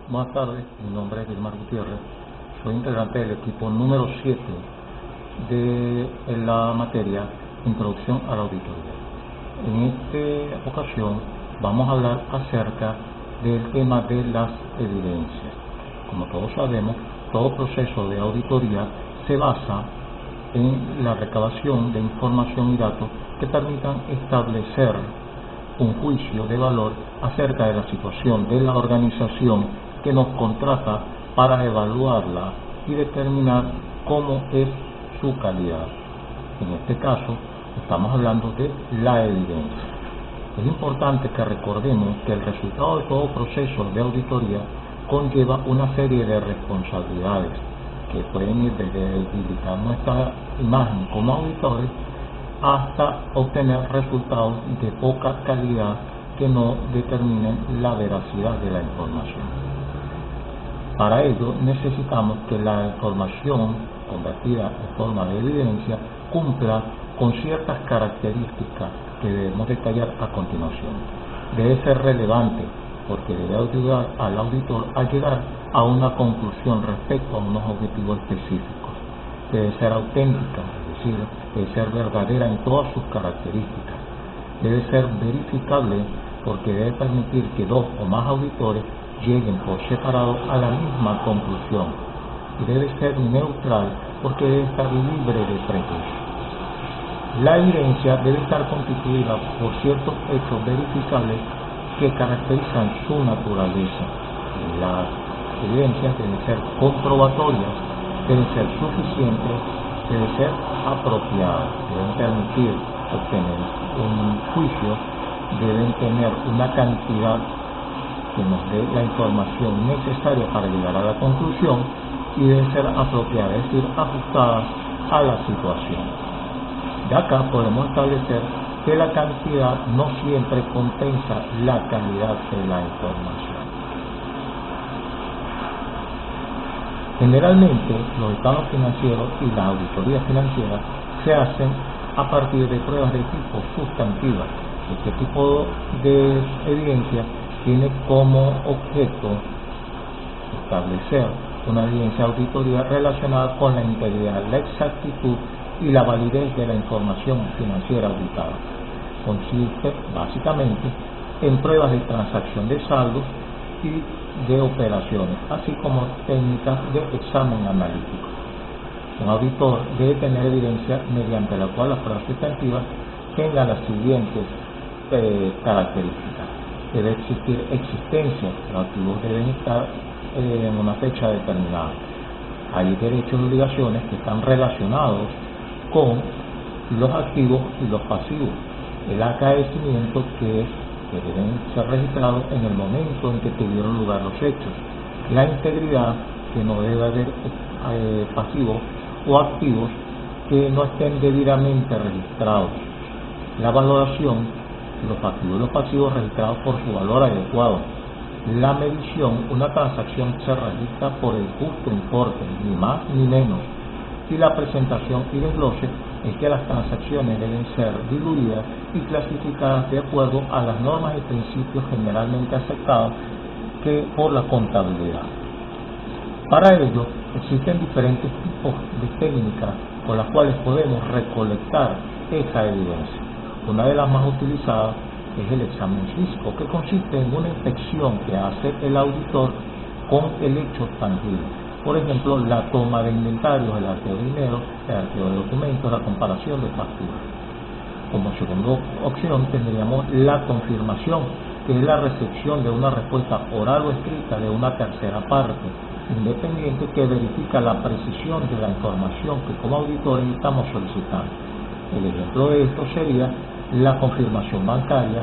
Buenas tardes, mi nombre es Gilmar Gutiérrez, soy integrante del equipo número 7 de la materia Introducción a la Auditoría. En esta ocasión vamos a hablar acerca del tema de las evidencias. Como todos sabemos, todo proceso de auditoría se basa en la recabación de información y datos que permitan establecer un juicio de valor acerca de la situación de la organización que nos contrata para evaluarla y determinar cómo es su calidad. En este caso, estamos hablando de la evidencia. Es importante que recordemos que el resultado de todo proceso de auditoría conlleva una serie de responsabilidades que pueden ir desde debilitar nuestra imagen como auditores hasta obtener resultados de poca calidad que no determinen la veracidad de la información. Para ello necesitamos que la información convertida en forma de evidencia cumpla con ciertas características que debemos detallar a continuación. Debe ser relevante porque debe ayudar al auditor a llegar a una conclusión respecto a unos objetivos específicos. Debe ser auténtica, es decir, debe ser verdadera en todas sus características. Debe ser verificable porque debe permitir que dos o más auditores lleguen por separado a la misma conclusión, y debe ser neutral porque debe estar libre de prejuicios. La evidencia debe estar constituida por ciertos hechos verificables que caracterizan su naturaleza. Las evidencias deben ser comprobatorias, deben ser suficientes, deben ser apropiadas, deben permitir obtener un juicio, deben tener una cantidad que nos dé la información necesaria para llegar a la conclusión y deben ser apropiadas, es decir, ajustadas a la situación. De acá podemos establecer que la cantidad no siempre compensa la calidad de la información. Generalmente, los estados financieros y la auditoría financiera se hacen a partir de pruebas de tipo sustantiva. Este tipo de evidencia tiene como objeto establecer una evidencia de auditoría relacionada con la integridad, la exactitud y la validez de la información financiera auditada. Consiste básicamente en pruebas de transacción de saldos y de operaciones, así como técnicas de examen analítico. Un auditor debe tener evidencia mediante la cual las pruebas sustantivas tengan las siguientes características. Debe existir existencia, los activos deben estar en una fecha determinada. Hay derechos y obligaciones que están relacionados con los activos y los pasivos. El acaecimiento que deben ser registrados en el momento en que tuvieron lugar los hechos. La integridad, que no debe haber pasivos o activos que no estén debidamente registrados. La valoración, los activos y los pasivos registrados por su valor adecuado. La medición, una transacción se registra por el justo importe, ni más ni menos. Y la presentación y desglose es que las transacciones deben ser diluidas y clasificadas de acuerdo a las normas y principios generalmente aceptados por la contabilidad. Para ello, existen diferentes tipos de técnicas con las cuales podemos recolectar esa evidencia. Una de las más utilizadas es el examen físico, que consiste en una inspección que hace el auditor con el hecho tangible. Por ejemplo, la toma de inventarios, el arqueo de dinero, el arqueo de documentos, la comparación de facturas. Como segunda opción tendríamos la confirmación, que es la recepción de una respuesta oral o escrita de una tercera parte independiente que verifica la precisión de la información que como auditores estamos solicitando. El ejemplo de esto sería la confirmación bancaria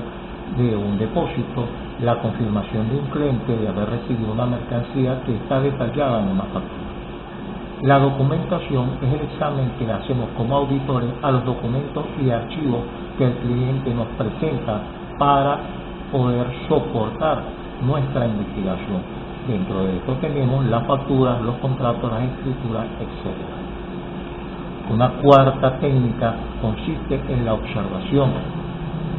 de un depósito, la confirmación de un cliente de haber recibido una mercancía que está detallada en una factura. La documentación es el examen que hacemos como auditores a los documentos y archivos que el cliente nos presenta para poder soportar nuestra investigación. Dentro de esto tenemos las facturas, los contratos, las escrituras, etc. Una cuarta técnica consiste en la observación,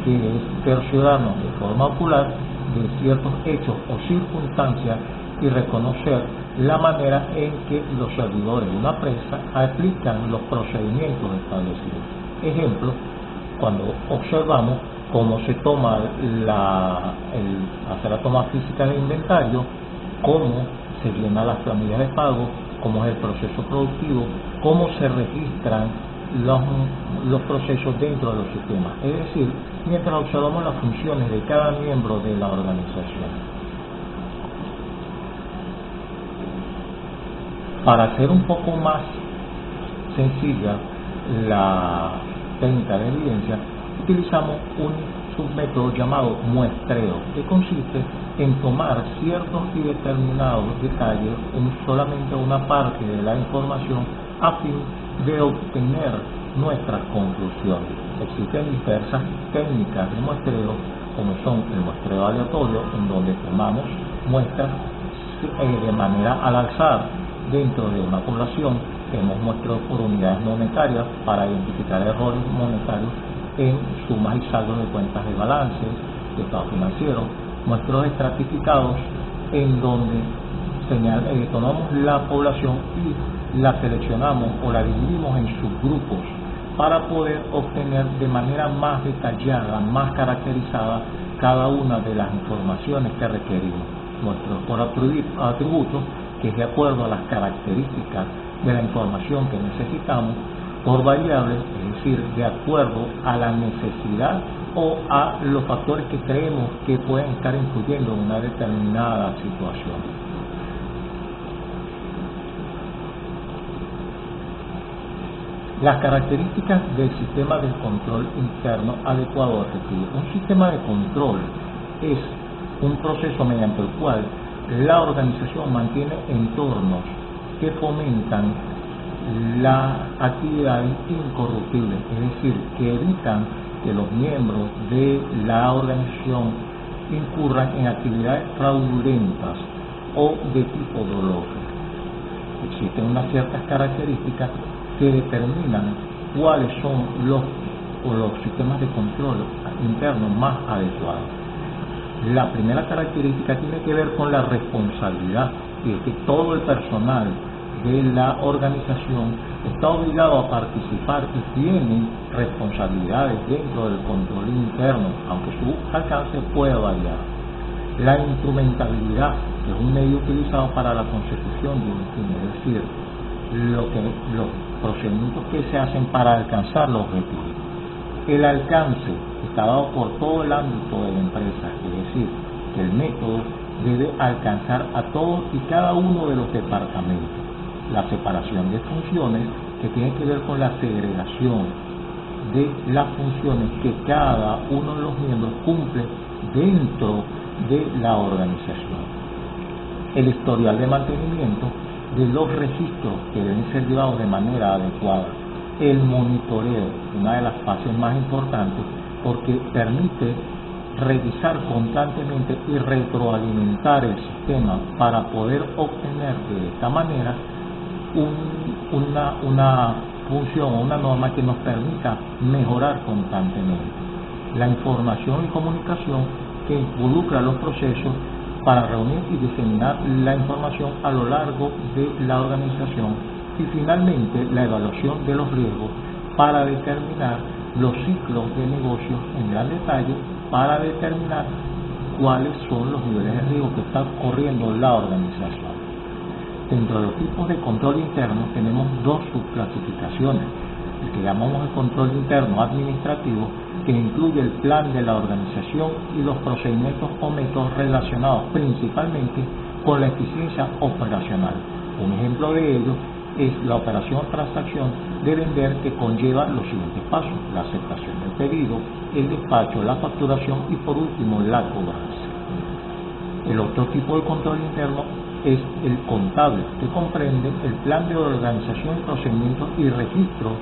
que es cerciorarnos de forma ocular de ciertos hechos o circunstancias y reconocer la manera en que los servidores de una empresa aplican los procedimientos establecidos. Ejemplo, cuando observamos cómo se toma hacer la toma física del inventario, cómo se llenan las planillas de pago, cómo es el proceso productivo, cómo se registran los procesos dentro de los sistemas. Es decir, mientras observamos las funciones de cada miembro de la organización. Para hacer un poco más sencilla la técnica de evidencia, utilizamos un submétodo llamado muestreo, que consiste en tomar ciertos y determinados detalles en solamente una parte de la información a fin de obtener nuestras conclusiones. Existen diversas técnicas de muestreo, como son el muestreo aleatorio, en donde tomamos muestras de manera al azar dentro de una población. Tenemos muestreo por unidades monetarias para identificar errores monetarios en sumas y saldos de cuentas de balance, de estado financiero. Muestreos estratificados, en donde tomamos la población y la seleccionamos o la dividimos en subgrupos para poder obtener de manera más detallada, más caracterizada cada una de las informaciones que requerimos. Muestreos por atributos, que es de acuerdo a las características de la información que necesitamos, por variables, es decir, de acuerdo a la necesidad o a los factores que creemos que pueden estar influyendo en una determinada situación. Las características del sistema de control interno adecuado a objetivo. Un sistema de control es un proceso mediante el cual la organización mantiene entornos que fomentan las actividades incorruptibles, es decir, que evitan que los miembros de la organización incurran en actividades fraudulentas o de tipo doloso. Existen unas ciertas características que determinan cuáles son los sistemas de control interno más adecuados. La primera característica tiene que ver con la responsabilidad, y es que todo el personal de la organización está obligado a participar y tiene responsabilidades dentro del control interno, aunque su alcance pueda variar. La instrumentabilidad es un medio utilizado para la consecución de un fin, es decir, los procedimientos que se hacen para alcanzar los objetivos. El alcance está dado por todo el ámbito de la empresa, es decir, que el método debe alcanzar a todos y cada uno de los departamentos. La separación de funciones, que tiene que ver con la segregación de las funciones que cada uno de los miembros cumple dentro de la organización. El historial de mantenimiento de los registros que deben ser llevados de manera adecuada. El monitoreo, una de las fases más importantes, porque permite revisar constantemente y retroalimentar el sistema para poder obtener de esta manera una función o una norma que nos permita mejorar constantemente. La información y comunicación, que involucra los procesos para reunir y diseminar la información a lo largo de la organización. Y finalmente, la evaluación de los riesgos para determinar los ciclos de negocios en gran detalle, para determinar cuáles son los niveles de riesgo que está corriendo la organización. Dentro de los tipos de control interno tenemos dos subclasificaciones: el que llamamos el control interno administrativo, que incluye el plan de la organización y los procedimientos o métodos relacionados principalmente con la eficiencia operacional. Un ejemplo de ello es la operación o transacción de vender, que conlleva los siguientes pasos: la aceptación del pedido, el despacho, la facturación y por último la cobranza. El otro tipo de control interno es el contable, que comprende el plan de organización, procedimientos y registros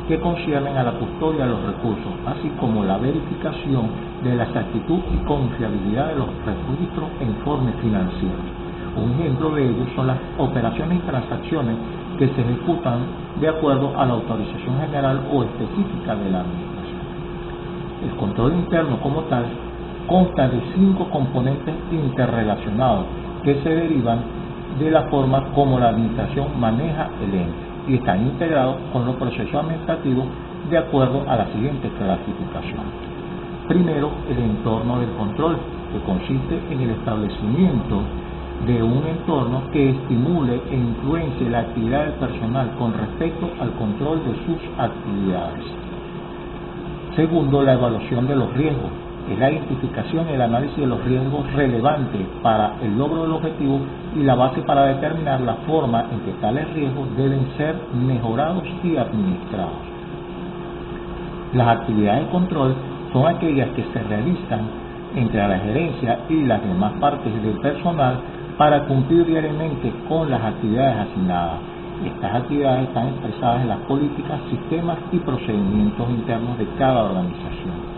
que conciernen a la custodia de los recursos, así como la verificación de la exactitud y confiabilidad de los registros e informes financieros. Un ejemplo de ello son las operaciones y transacciones que se ejecutan de acuerdo a la autorización general o específica de la administración. El control interno como tal consta de 5 componentes interrelacionados que se derivan de la forma como la administración maneja el ente y están integrados con los procesos administrativos de acuerdo a la siguiente clasificación. Primero, el entorno del control, que consiste en el establecimiento de un entorno que estimule e influencie la actividad del personal con respecto al control de sus actividades. Segundo, la evaluación de los riesgos, es la identificación y el análisis de los riesgos relevantes para el logro del objetivo y la base para determinar la forma en que tales riesgos deben ser mejorados y administrados. Las actividades de control son aquellas que se realizan entre la gerencia y las demás partes del personal para cumplir diariamente con las actividades asignadas. Estas actividades están expresadas en las políticas, sistemas y procedimientos internos de cada organización.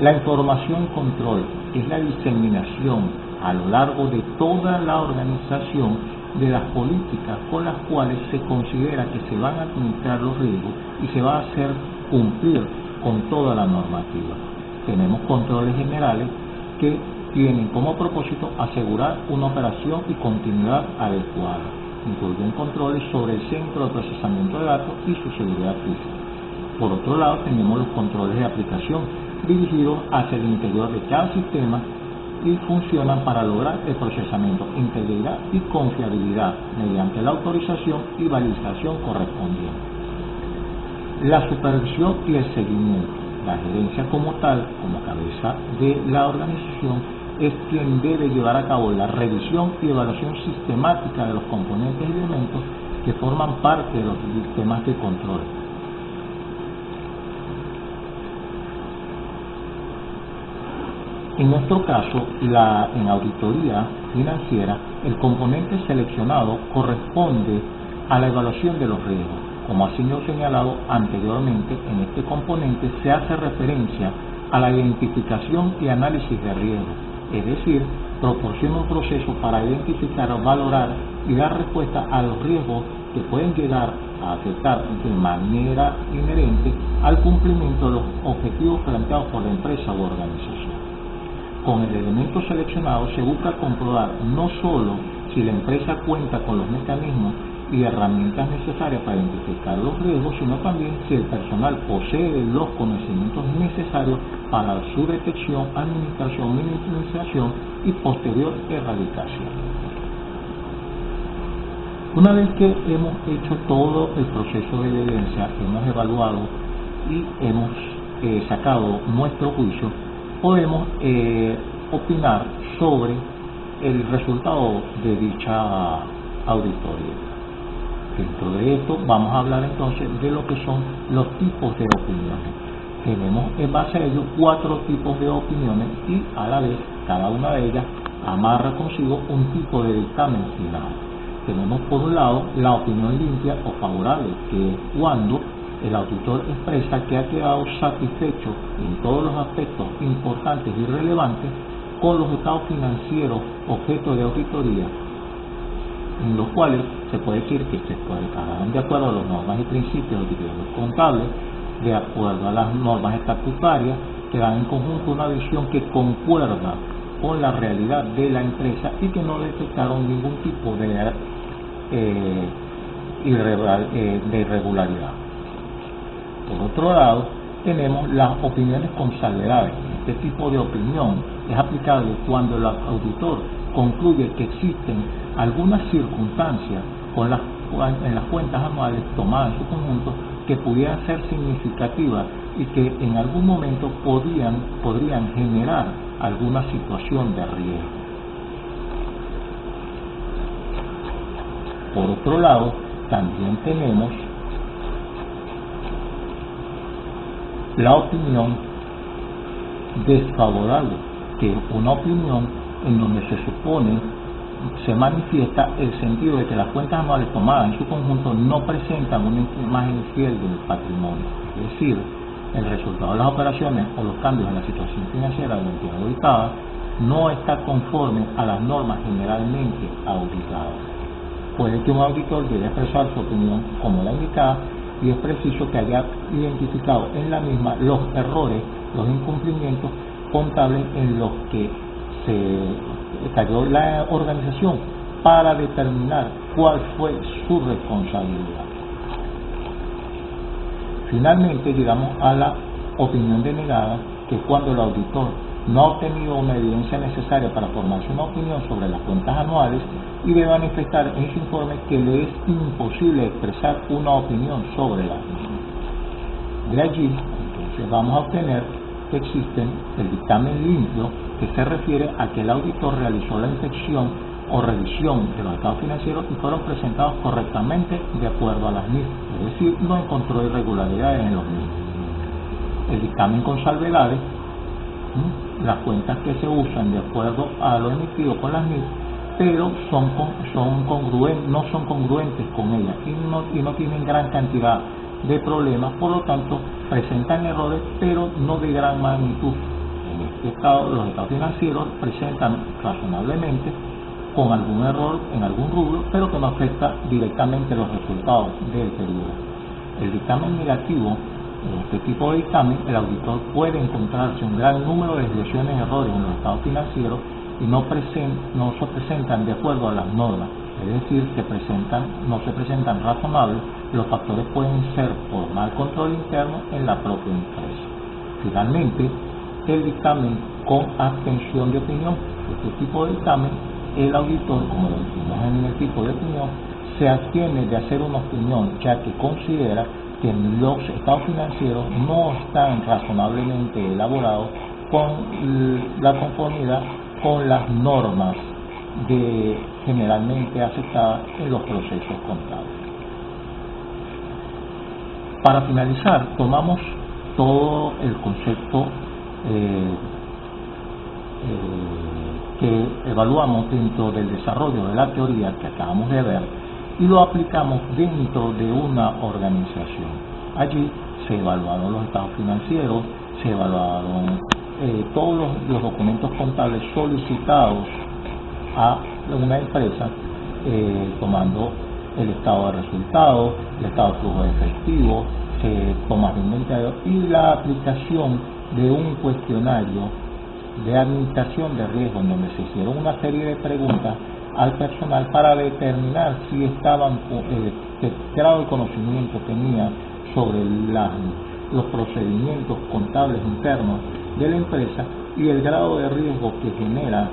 La información y control es la diseminación a lo largo de toda la organización de las políticas con las cuales se considera que se van a administrar los riesgos y se va a hacer cumplir con toda la normativa. Tenemos controles generales que tienen como propósito asegurar una operación y continuidad adecuada. Incluyen controles sobre el centro de procesamiento de datos y su seguridad física. Por otro lado, tenemos los controles de aplicación dirigidos hacia el interior de cada sistema y funcionan para lograr el procesamiento, integridad y confiabilidad mediante la autorización y validación correspondiente. La supervisión y el seguimiento. La gerencia como tal, como cabeza de la organización, es quien debe llevar a cabo la revisión y evaluación sistemática de los componentes y elementos que forman parte de los sistemas de control. En nuestro caso, en auditoría financiera, el componente seleccionado corresponde a la evaluación de los riesgos. Como ha sido señalado anteriormente, en este componente se hace referencia a la identificación y análisis de riesgos, es decir, proporciona un proceso para identificar, valorar y dar respuesta a los riesgos que pueden llegar a afectar de manera inherente al cumplimiento de los objetivos planteados por la empresa u organización. Con el elemento seleccionado se busca comprobar no solo si la empresa cuenta con los mecanismos y herramientas necesarias para identificar los riesgos, sino también si el personal posee los conocimientos necesarios para su detección, administración, minimización y posterior erradicación. Una vez que hemos hecho todo el proceso de evidencia, hemos evaluado y hemos sacado nuestro juicio, podemos opinar sobre el resultado de dicha auditoría. Dentro de esto vamos a hablar entonces de lo que son los tipos de opiniones. Tenemos en base a ello 4 tipos de opiniones y a la vez cada una de ellas amarra consigo un tipo de dictamen final. Tenemos por un lado la opinión limpia o favorable, que es cuando el auditor expresa que ha quedado satisfecho en todos los aspectos importantes y relevantes con los estados financieros objeto de auditoría, en los cuales se puede decir que se declararon de acuerdo a las normas y principios de criterios contables, de acuerdo a las normas estatutarias, que dan en conjunto una visión que concuerda con la realidad de la empresa y que no detectaron ningún tipo de irregularidad. Por otro lado, tenemos las opiniones con salvedades. Este tipo de opinión es aplicable cuando el auditor concluye que existen algunas circunstancias en las cuentas anuales tomadas en su conjunto que pudieran ser significativas y que en algún momento podrían generar alguna situación de riesgo. Por otro lado, también tenemos la opinión desfavorable, que es una opinión en donde se manifiesta el sentido de que las cuentas anuales tomadas en su conjunto no presentan una imagen fiel del patrimonio, es decir, el resultado de las operaciones o los cambios en la situación financiera de la entidad auditada no está conforme a las normas generalmente auditadas. Puede que un auditor llegue a expresar su opinión como la indicada y es preciso que haya identificado en la misma los errores, los incumplimientos contables en los que se cayó la organización para determinar cuál fue su responsabilidad. Finalmente llegamos a la opinión denegada, que es cuando el auditor no ha obtenido una evidencia necesaria para formarse una opinión sobre las cuentas anuales y debe manifestar en su informe que le es imposible expresar una opinión sobre las mismas. De allí, entonces, vamos a obtener que existe el dictamen limpio, que se refiere a que el auditor realizó la inspección o revisión de los estados financieros y fueron presentados correctamente de acuerdo a las mismas, es decir, no encontró irregularidades en los mismos. El dictamen con salvedades, las cuentas que se usan de acuerdo a lo emitido con las mismas, pero no son congruentes con ellas y no tienen gran cantidad de problemas, por lo tanto presentan errores, pero no de gran magnitud. En este estado, los estados financieros presentan razonablemente con algún error en algún rubro, pero que no afecta directamente los resultados del periodo. El dictamen negativo, en este tipo de dictamen, el auditor puede encontrarse un gran número de desviaciones y errores en los estados financieros y no se presentan de acuerdo a las normas, es decir, no se presentan razonables. Los factores pueden ser por mal control interno en la propia empresa. Finalmente, el dictamen con abstención de opinión. Este tipo de dictamen, el auditor, como lo dijimos en el tipo de opinión, se abstiene de hacer una opinión, ya que considera que los estados financieros no están razonablemente elaborados con la conformidad con las normas generalmente aceptadas en los procesos contables. Para finalizar, tomamos todo el concepto que evaluamos dentro del desarrollo de la teoría que acabamos de ver y lo aplicamos dentro de una organización. Allí se evaluaron los estados financieros, se evaluaron todos los documentos contables solicitados a una empresa, tomando el estado de resultados, el estado de flujo de efectivo, se toma el inventario y la aplicación de un cuestionario de administración de riesgo, en donde se hicieron una serie de preguntas al personal para determinar si estaban, qué grado de conocimiento tenía sobre los procedimientos contables internos de la empresa y el grado de riesgo que genera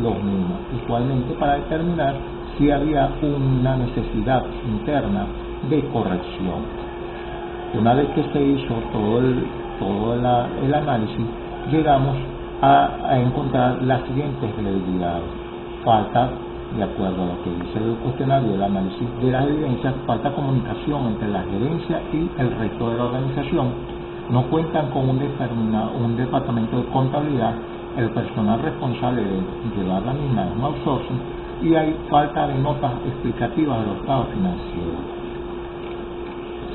los mismos, igualmente para determinar si había una necesidad interna de corrección. Una vez que se hizo todo el análisis, llegamos a encontrar las siguientes realidades. Falta, de acuerdo a lo que dice el cuestionario del análisis de las evidencias, falta comunicación entre la gerencia y el resto de la organización. No cuentan con un departamento de contabilidad, el personal responsable de llevar la misma es un outsourcing, y hay falta de notas explicativas de los estados financieros.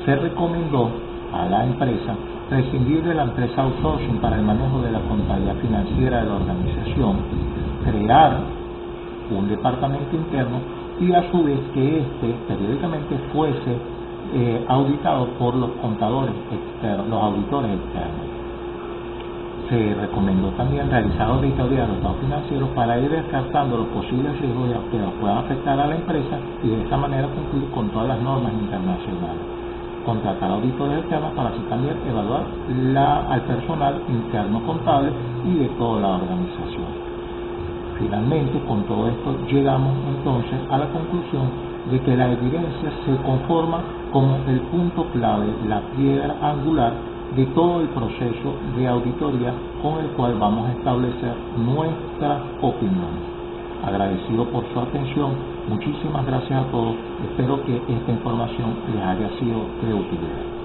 Se recomendó a la empresa prescindir de la empresa outsourcing para el manejo de la contabilidad financiera de la organización, crear un departamento interno y a su vez que éste periódicamente fuese auditado por los contadores externos, los auditores externos. Se recomendó también realizar auditorías de los estados financieros para ir descartando los posibles riesgos que puedan afectar a la empresa y de esta manera cumplir con todas las normas internacionales. Contratar auditores externos para así también evaluar al personal interno contable y de toda la organización. Finalmente, con todo esto llegamos entonces a la conclusión de que la evidencia se conforma como el punto clave, la piedra angular de todo el proceso de auditoría con el cual vamos a establecer nuestras opiniones. Agradecido por su atención, muchísimas gracias a todos, espero que esta información les haya sido de utilidad.